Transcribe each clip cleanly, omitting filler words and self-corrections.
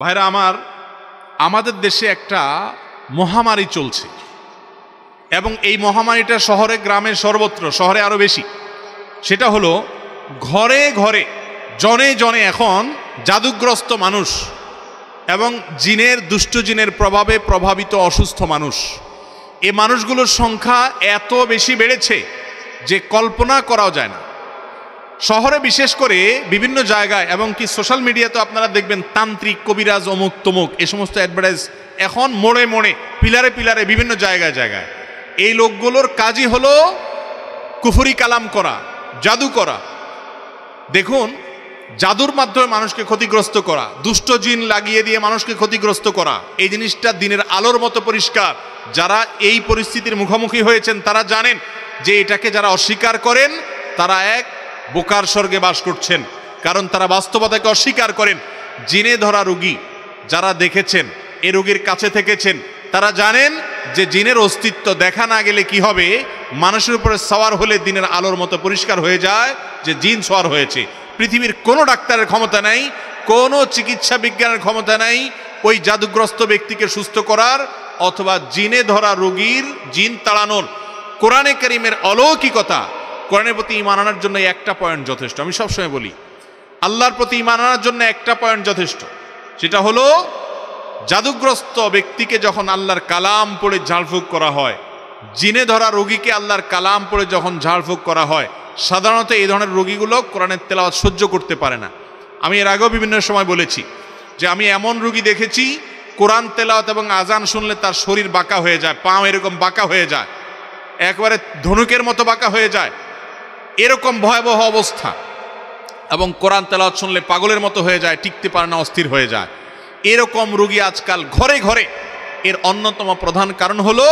ভাইরা আমার, আমাদের দেশে একটা মহামারী চলছে এবং এই মহামারীটা শহরে গ্রামে সর্বত্র, শহরে আরো বেশি। সেটা হলো ঘরে ঘরে জনে জনে এখন জাদুগ্রস্ত মানুষ এবং জিনের, দুষ্ট জিনের প্রভাবে প্রভাবিত অসুস্থ মানুষ। এই মানুষগুলোর সংখ্যা এত বেশি বেড়েছে যে কল্পনা করাও যায় না। শহরে বিশেষ করে বিভিন্ন জায়গায় এবং কি সোশ্যাল মিডিয়াতে আপনারা দেখবেন তান্ত্রিক, কবিরাজ, অমুক তমুক এই সমস্ত অ্যাডভার্টাইজ এখন মোড়ে মোড়ে, পিলারে পিলারে, বিভিন্ন জায়গায় জায়গায়। এই লোকগুলোর কাজই হলো কুফরি কালাম করা, জাদু করা। দেখুন, জাদুর মাধ্যমে মানুষকে ক্ষতিগ্রস্ত করা, দুষ্ট জিন লাগিয়ে দিয়ে মানুষকে ক্ষতিগ্রস্ত করা, এই জিনিসটা দিনের আলোর মতো পরিষ্কার। যারা এই পরিস্থিতির মুখোমুখি হয়েছেন তারা জানেন যে এটাকে যারা অস্বীকার করেন তারা এক বোকার স্বর্গে বাস করছেন, কারণ তারা বাস্তবতাকে অস্বীকার করেন। জিনে ধরা রোগী যারা দেখেছেন, এ রোগীর কাছে থেকেছেন, তারা জানেন যে জিনের অস্তিত্ব দেখা না গেলে কি হবে, মানুষের উপরে সওয়ার হলে দিনের আলোর মতো পরিষ্কার হয়ে যায় যে জিন সওয়ার হয়েছে। পৃথিবীর কোনো ডাক্তারের ক্ষমতা নাই, কোনো চিকিৎসা বিজ্ঞানের ক্ষমতা নাই ওই জাদুগ্রস্ত ব্যক্তিকে সুস্থ করার অথবা জিনে ধরা রোগীর জিন তাড়ানোর। কোরআনে কারীমের অলৌকিকতা, কোরআনের প্রতি ঈমান আনার জন্য একটা পয়েন্ট যথেষ্ট। আমি সবসময় বলি, আল্লাহর প্রতি ঈমান আনার জন্য একটা পয়েন্ট যথেষ্ট। সেটা হলো জাদুগ্রস্ত ব্যক্তিকে যখন আল্লাহর কালাম পড়ে ঝাড়ফুঁক করা হয়, জিনে ধরা রোগীকে আল্লাহর কালাম পড়ে যখন ঝাড়ফুঁক করা হয়, সাধারণত এই ধরনের রোগীগুলো কোরআনের তেলাওয়াত সহ্য করতে পারে না। আমি এর আগেও বিভিন্ন সময় বলেছি যে আমি এমন রোগী দেখেছি কোরআন তেলাওয়াত এবং আজান শুনলে তার শরীর বাঁকা হয়ে যায়, পা এরকম বাঁকা হয়ে যায়, একবারে ধনুকের মতো বাঁকা হয়ে যায়, এরকম ভয়াবহ অবস্থা। এবং কোরআন তেলাওয়াত শুনলে পাগলের মতো হয়ে যায়, টিকতে পারে না, অস্থির হয়ে যায়। এরকম রোগী আজকাল ঘরে ঘরে। এর অন্যতম প্রধান কারণ হলো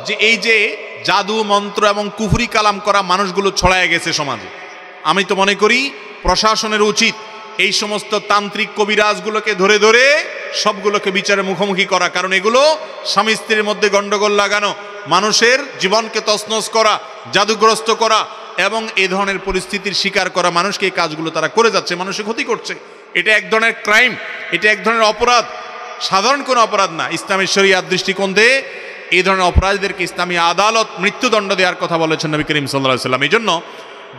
যে এই যে জাদু মন্ত্র এবং কুফরি কালাম করা মানুষগুলো ছড়ায় গেছে সমাজে। আমি তো মনে করি প্রশাসনের উচিত এই সমস্ত তান্ত্রিক কবিরাজগুলোকে ধরে ধরে সবগুলোকে বিচারের মুখোমুখি করা, কারণ এগুলো স্বামী স্ত্রীর মধ্যে গন্ডগোল লাগানো, মানুষের জীবনকে তছনছ করা, জাদুগ্রস্ত করা এবং এ ধরনের পরিস্থিতির শিকার করা মানুষকে এই কাজগুলো তারা করে যাচ্ছে, মানুষের ক্ষতি করছে। এটা এক ধরনের ক্রাইম, এটা এক ধরনের অপরাধ, সাধারণ কোনো অপরাধ না। ইসলামের শরিয়াত দৃষ্টিকোণ দিয়ে এই ধরনের অপরাধীদেরকে ইসলামী আদালত মৃত্যুদণ্ড দেওয়ার কথা বলেছেন নবী করিম সাল্লাল্লাহু আলাইহি ওয়াসাল্লাম। এই জন্য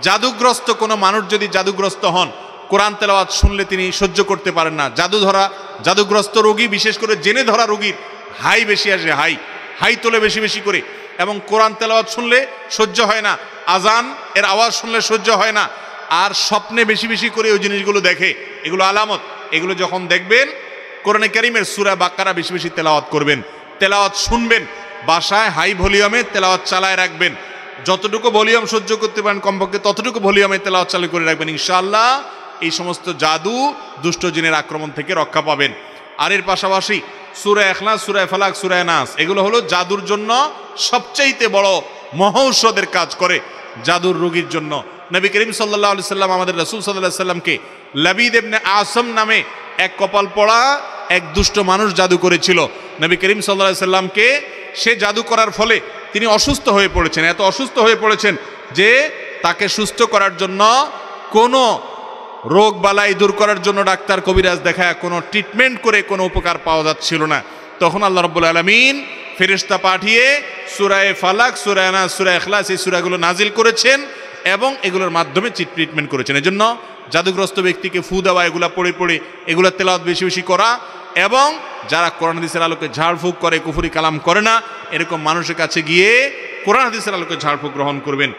জাদুগ্রস্ত কোনো মানুষ যদি জাদুগ্রস্ত হন, কোরআন তেলাওয়াত শুনলে তিনি সহ্য করতে পারেন না। জাদুগ্রস্ত রোগী, বিশেষ করে জেনে ধরা রোগীর হাই বেশি আসে, হাই তোলে বেশি বেশি করে, এবং কোরআন তেলাওয়াত শুনলে সহ্য হয় না, আজান এর আওয়াজ শুনলে সহ্য হয় না, আর স্বপ্নে বেশি বেশি করে ওই জিনিসগুলো দেখে। এগুলো আলামত। এগুলো যখন দেখবেন, কোরআনে কারীমের সূরা বাকারা বেশি বেশি তেলাওয়াত করবেন, তেলাওয়াত শুনবেন, বাসায় হাই ভলিউমে তেলাওয়াত চালায় রাখবেন। যতটুকু ভলিউম সহ্য করতে পারেন কমপক্ষে ততটুকু ভলিউমে তেলাওয়াত চালু করে রাখবেন। ইনশাআল্লাহ এই সমস্ত জাদু, দুষ্ট জিনের আক্রমণ থেকে রক্ষা পাবেন। আর এর পাশাপাশি সূরা ইখলাস, সূরা ফালাক, সূরা নাস, এগুলো হলো জাদুর জন্য সবচাইতে বড় মহৌষধের কাজ করে জাদুর রোগীর জন্য। নবী করিম সাল্লাল্লাহু আলাইহি সাল্লাম, আমাদের রাসূল সাল্লাল্লাহু আলাইহি সাল্লামকে লাবিদ ইবনে আসম নামে এক কপাল পড়া এক দুষ্ট মানুষ জাদু করেছিল। নবী করিম সাল্লাল্লাহু আলাইহি সাল্লামকে সে জাদু করার ফলে তিনি অসুস্থ হয়ে পড়েছেন, এত অসুস্থ হয়ে পড়েছেন যে তাকে সুস্থ করার জন্য, কোনো রোগ বালাই দূর করার জন্য ডাক্তার কবিরাজ দেখায় কোনো ট্রিটমেন্ট করে কোনো উপকার পাওয়া যাচ্ছিল না। তখন আল্লাহ রাব্বুল আলামিন ফেরেশতা পাঠিয়ে সূরা ফালাক, সূরা নাস, সূরা ইখলাস এই সূরাগুলো নাজিল করেছেন এবং এগুলোর মাধ্যমে ট্রিটমেন্ট করেছেন। এজন্য জাদুগ্রস্ত ব্যক্তিকে ফু দেওয়া, এগুলা পড়ে পড়ে এগুলা তেলাওয়াত বেশি বেশি করা, এবং যারা কোরআন হাদিসের আলোকে ঝাড়ফুঁক করে, কুফরি কালাম করে না, এরকম মানুষের কাছে গিয়ে কোরআন হাদিসের আলোকে ঝাড়ফুঁক গ্রহণ করবেন।